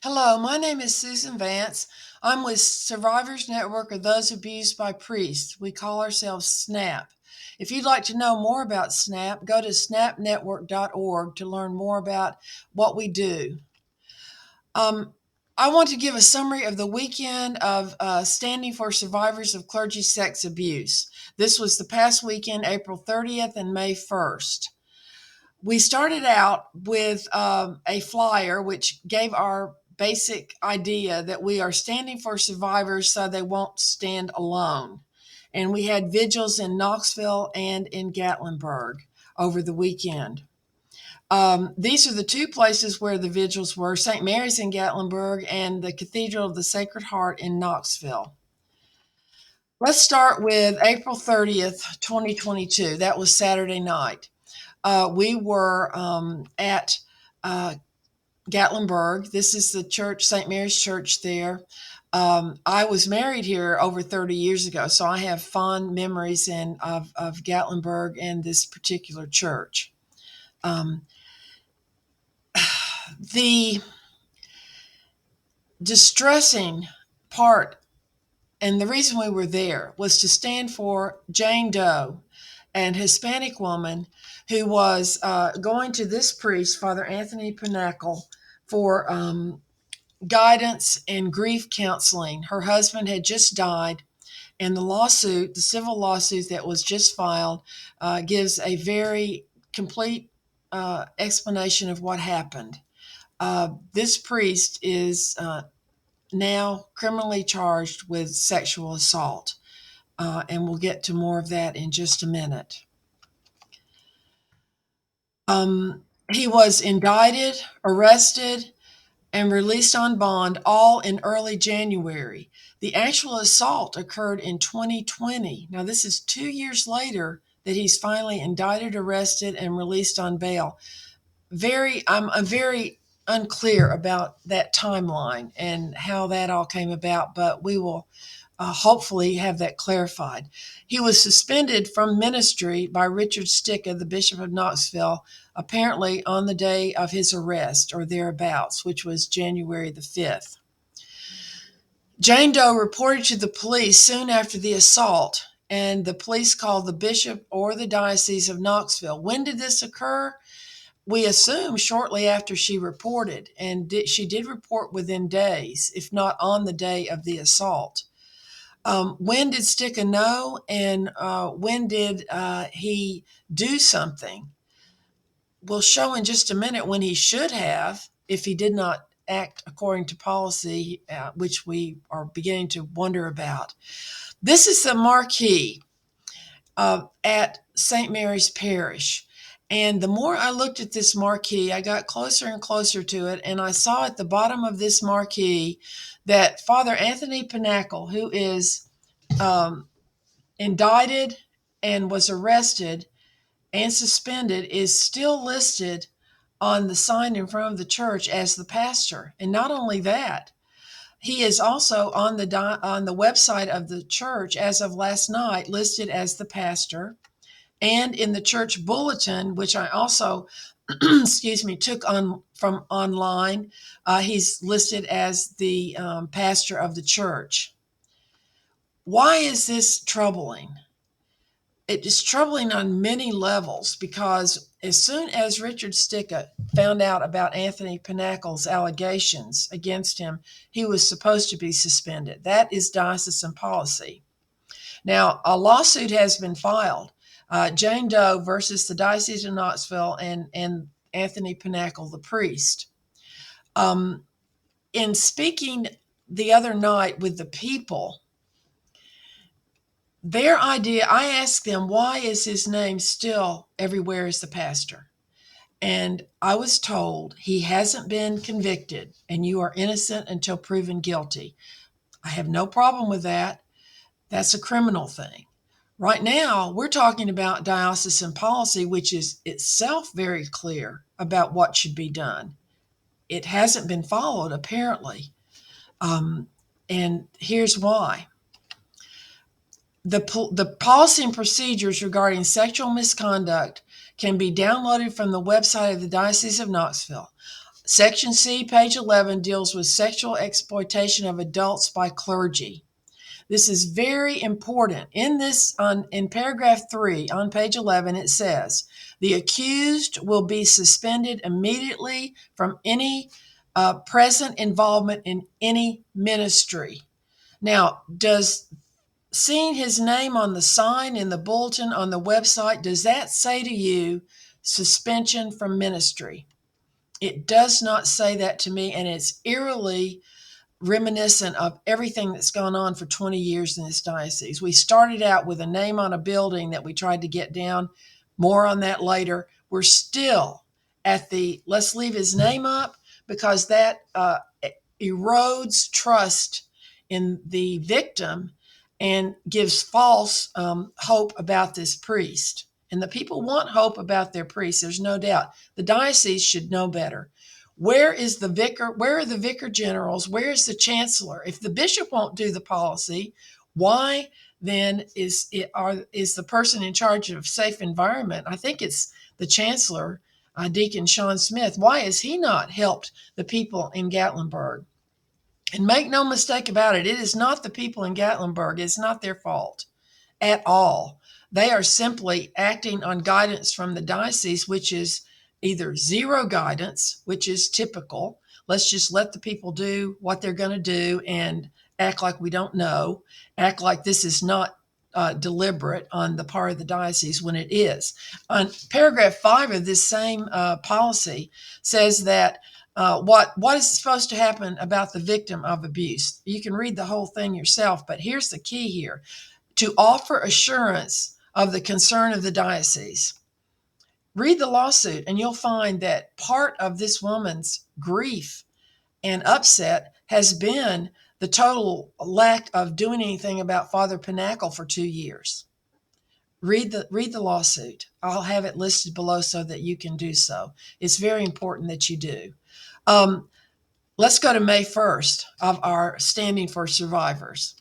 Hello, my name is Susan Vance. I'm with Survivors Network of Those Abused by Priests. We call ourselves SNAP. If you'd like to know more about SNAP, go to snapnetwork.org to learn more about what we do. Um, I want to give a summary of the weekend of Standing for Survivors of Clergy Sex Abuse. This was the past weekend, April 30th and May 1st. We started out with a flyer which gave our basic idea that we are standing for survivors so they won't stand alone. And we had vigils in Knoxville and in Gatlinburg over the weekend. These are the two places where the vigils were: St. Mary's in Gatlinburg and the Cathedral of the Sacred Heart in Knoxville. Let's start with April 30th, 2022. That was Saturday night. We were at uh, Gatlinburg. This is the church, St. Mary's Church there. I was married here over 30 years ago, so I have fond memories of Gatlinburg and this particular church. Um, the distressing part, and the reason we were there, was to stand for Jane Doe, an Hispanic woman who was going to this priest, Father Anthony Pinacle, for guidance and grief counseling. Her husband had just died, and the civil lawsuit that was just filed, gives a very complete explanation of what happened. This priest is now criminally charged with sexual assault, and we'll get to more of that in just a minute. He was indicted, arrested, and released on bond, all in early January. The actual assault occurred in 2020. Now, this is 2 years later that he's finally indicted, arrested, and released on bail. I'm very unclear about that timeline and how that all came about, but we will hopefully have that clarified. He was suspended from ministry by Richard Sticka, the Bishop of Knoxville, apparently on the day of his arrest or thereabouts, which was January the 5th. Jane Doe reported to the police soon after the assault, and the police called the bishop or the Diocese of Knoxville. When did this occur? We assume shortly after she reported, and she did report within days, if not on the day of the assault. When did Sticka know, and when did he do something? We'll show in just a minute when he should have, if he did not act according to policy, which we are beginning to wonder about. This is the marquee at St. Mary's Parish. And the more I looked at this marquee, I got closer and closer to it, and I saw at the bottom of this marquee that Father Anthony Pinacle, who is indicted and was arrested and suspended, is still listed on the sign in front of the church as the pastor. And not only that, he is also on the website of the church as of last night listed as the pastor, and in the church bulletin, which I also took on from online, he's listed as the pastor of the church. Why is this troubling? It is troubling on many levels, because as soon as Richard Sticka found out about Anthony Pinacle's allegations against him, he was supposed to be suspended. That is diocesan policy. Now, a lawsuit has been filed, Jane Doe versus the Diocese of Knoxville and Anthony Pinacle, the priest. In speaking the other night with the people, their idea, I asked them, why is his name still everywhere as the pastor? And I was told he hasn't been convicted and you are innocent until proven guilty. I have no problem with that. That's a criminal thing. Right now, we're talking about diocesan policy, which is itself very clear about what should be done. It hasn't been followed, apparently. And here's why. The policy and procedures regarding sexual misconduct can be downloaded from the website of the Diocese of Knoxville. Section C, page 11, deals with sexual exploitation of adults by clergy. This is very important. In paragraph 3 on page 11, it says, the accused will be suspended immediately from any present involvement in any ministry. Now, does seeing his name on the sign, in the bulletin, on the website, does that say to you suspension from ministry? It does not say that to me, and it's eerily reminiscent of everything that's gone on for 20 years in this diocese. We started out with a name on a building that we tried to get down. More on that later. We're still at the let's leave his name up, because that erodes trust in the victim and gives false hope about this priest. And the people want hope about their priest, there's no doubt. The diocese should know better. Where is the vicar? Where are the vicar generals? Where is the chancellor? If the bishop won't do the policy, why then is the person in charge of safe environment? I think it's the chancellor, Deacon Sean Smith. Why has he not helped the people in Gatlinburg? And make no mistake about it, it is not the people in Gatlinburg. It's not their fault at all. They are simply acting on guidance from the diocese, which is either zero guidance, which is typical. Let's just let the people do what they're going to do and act like we don't know, act like this is not deliberate on the part of the diocese when it is. On paragraph 5 of this same policy says that what is supposed to happen about the victim of abuse. You can read the whole thing yourself, but here's the key here: to offer assurance of the concern of the diocese. Read the lawsuit, and you'll find that part of this woman's grief and upset has been the total lack of doing anything about Father Pinnacle for 2 years. Read the lawsuit. I'll have it listed below so that you can do so. It's very important that you do. Let's go to May 1st of our Standing for Survivors.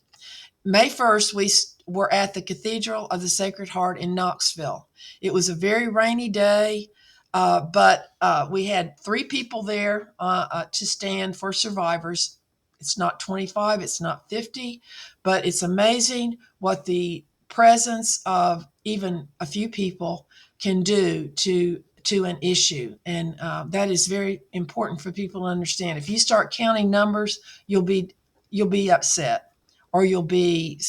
May 1st, we were at the Cathedral of the Sacred Heart in Knoxville. It was a very rainy day, but we had 3 people there to stand for survivors. It's not 25, it's not 50, but it's amazing what the presence of even a few people can do to an issue. And that is very important for people to understand. If you start counting numbers, you'll be upset, or you'll be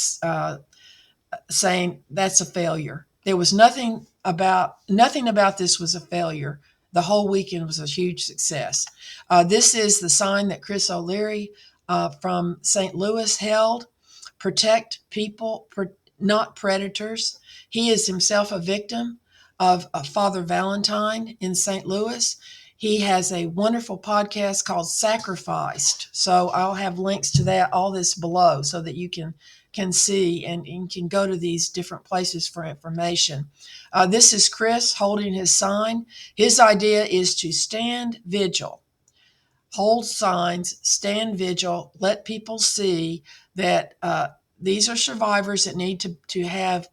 saying that's a failure. There was nothing about this was a failure. The whole weekend was a huge success. This is the sign that Chris O'Leary from St. Louis held: protect people, not predators. He is himself a victim of Father Valentine in St. Louis. He has a wonderful podcast called Sacrificed. So I'll have links to that, all this below, so that you can see and can go to these different places for information. This is Chris holding his sign. His idea is to stand vigil, hold signs, stand vigil, let people see that these are survivors that need to have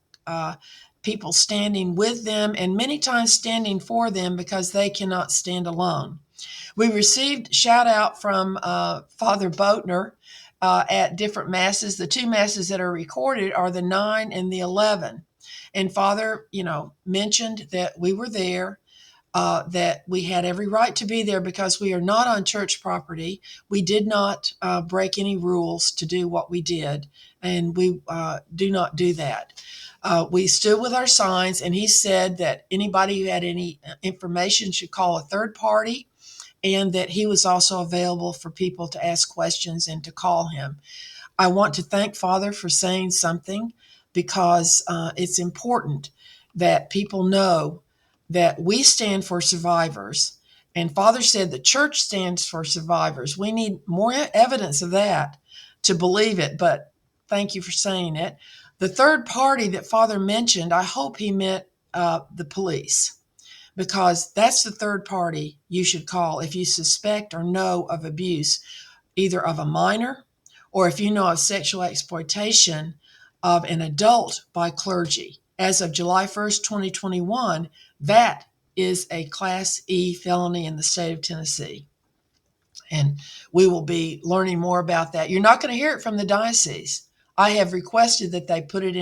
people standing with them, and many times standing for them, because they cannot stand alone. We received shout out from Father Boatner at different masses. The 2 masses that are recorded are the 9 and the 11. And Father, mentioned that we were there, that we had every right to be there because we are not on church property. We did not break any rules to do what we did, and we do not do that. We stood with our signs, and he said that anybody who had any information should call a third party, and that he was also available for people to ask questions and to call him. I want to thank Father for saying something, because it's important that people know that we stand for survivors. And Father said the church stands for survivors. We need more evidence of that to believe it, but thank you for saying it. The third party that Father mentioned, I hope he meant the police, because that's the third party you should call if you suspect or know of abuse, either of a minor, or if you know of sexual exploitation of an adult by clergy. As of July 1st, 2021, that is a Class E felony in the state of Tennessee. And we will be learning more about that. You're not going to hear it from the diocese. I have requested that they put it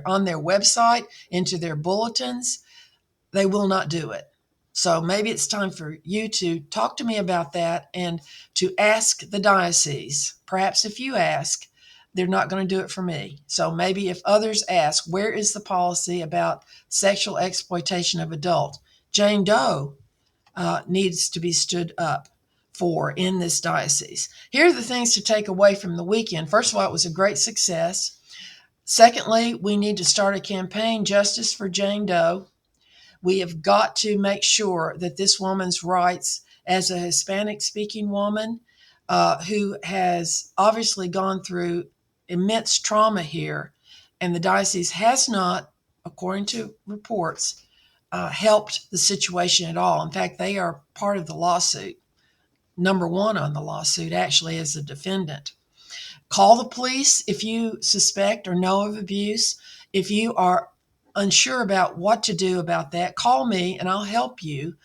on their website, into their bulletins. They will not do it. So maybe it's time for you to talk to me about that and to ask the diocese. Perhaps if you ask, they're not going to do it for me. So maybe if others ask, where is the policy about sexual exploitation of adults? Jane Doe needs to be stood up for in this diocese. Here are the things to take away from the weekend. First of all, it was a great success. Secondly, we need to start a campaign, Justice for Jane Doe. We have got to make sure that this woman's rights, as a Hispanic speaking woman who has obviously gone through immense trauma here, and the diocese has not, according to reports, helped the situation at all. In fact, they are part of the lawsuit. Number one on the lawsuit, actually, is a defendant. Call the police if you suspect or know of abuse. If you are unsure about what to do about that, call me and I'll help you.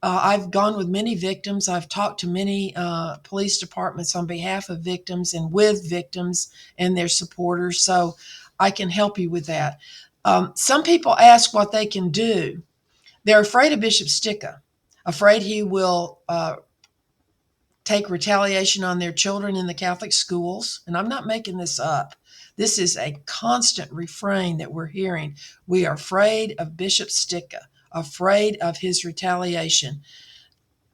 I've gone with many victims. I've talked to many police departments on behalf of victims and with victims and their supporters, so I can help you with that. Some people ask what they can do. They're afraid of Bishop Sticka, afraid he will take retaliation on their children in the Catholic schools. And I'm not making this up. This is a constant refrain that we're hearing. We are afraid of Bishop Sticka, afraid of his retaliation.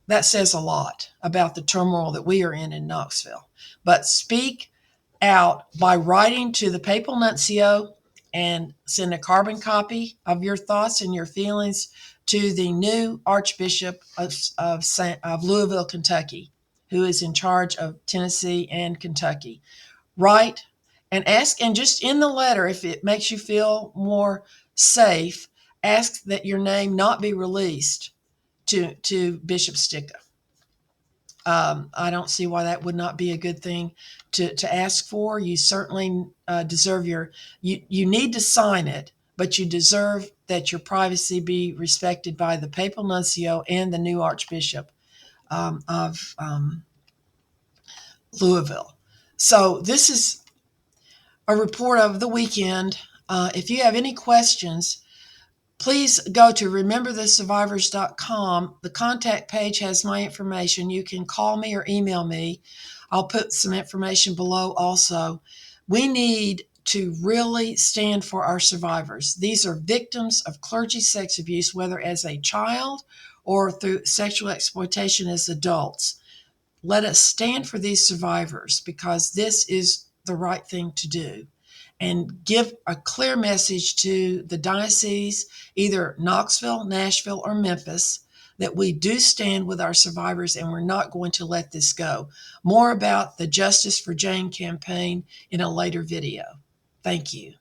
That says a lot about the turmoil that we are in Knoxville. But speak out by writing to the papal nuncio and send a carbon copy of your thoughts and your feelings to the new Archbishop of Louisville, Kentucky, who is in charge of Tennessee and Kentucky. Write and ask, and just in the letter, if it makes you feel more safe, ask that your name not be released to Bishop Sticka. I don't see why that would not be a good thing to ask for. You certainly deserve you need to sign it, but you deserve that your privacy be respected by the papal nuncio and the new Archbishop of Louisville. So this is a report of the weekend. If you have any questions, please go to rememberthesurvivors.com. The contact page has my information. You can call me or email me. I'll put some information below also. We need to really stand for our survivors. These are victims of clergy sex abuse, whether as a child or through sexual exploitation as adults. Let us stand for these survivors because this is the right thing to do, and give a clear message to the diocese, either Knoxville, Nashville, or Memphis, that we do stand with our survivors and we're not going to let this go. More about the Justice for Jane campaign in a later video. Thank you.